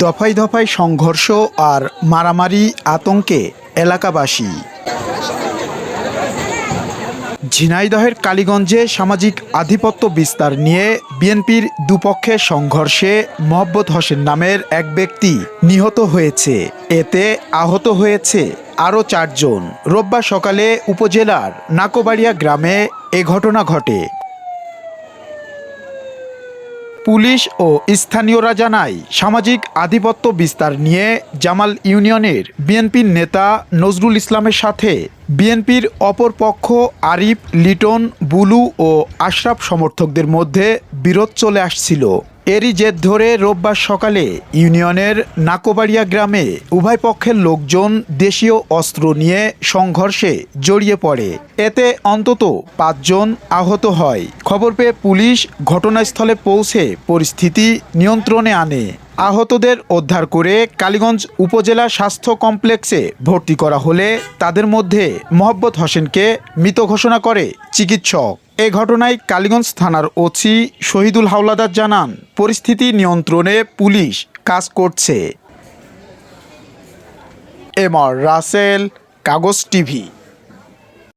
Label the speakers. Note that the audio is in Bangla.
Speaker 1: দফায় দফায় সংঘর্ষ আর মারামারি আতঙ্কে এলাকাবাসী। ঝিনাইদহের কালীগঞ্জে সামাজিক আধিপত্য বিস্তার নিয়ে বিএনপির দুপক্ষের সংঘর্ষে মোহাম্মদ হোসেন নামের এক ব্যক্তি নিহত হয়েছে। এতে আহত হয়েছে আরও 4 জন। রোববার সকালে উপজেলার নাকোবাড়িয়া গ্রামে এ ঘটনা ঘটে। পুলিশ ও স্থানীয়রা জানায়, সামাজিক আধিপত্য বিস্তার নিয়ে জামাল ইউনিয়নের বিএনপির নেতা নজরুল ইসলামের সাথে বিএনপির অপর পক্ষ আরিফ, লিটন, বুলু ও আশরাফ সমর্থকদের মধ্যে বিরোধ চলে আসছিল। এরই জের ধরে রোববার সকালে ইউনিয়নের নাকোবাড়িয়া গ্রামে উভয় পক্ষের লোকজন দেশীয় অস্ত্র নিয়ে সংঘর্ষে জড়িয়ে পড়ে। এতে অন্তত 5 জন আহত হয়। খবর পেয়ে পুলিশ ঘটনাস্থলে পৌঁছে পরিস্থিতি নিয়ন্ত্রণে আনে। আহতদের উদ্ধার করে কালীগঞ্জ উপজেলা স্বাস্থ্য কমপ্লেক্সে ভর্তি করা হলে তাদের মধ্যে মোহাম্মদ হোসেনকে মৃত ঘোষণা করে চিকিৎসক। এ ঘটনায় কালীগঞ্জ থানার ওসি শহীদুল হাওলাদার জানান, পরিস্থিতি নিয়ন্ত্রণে পুলিশ কাজ করছে। এম আর রাসেল, কাগজ টিভি।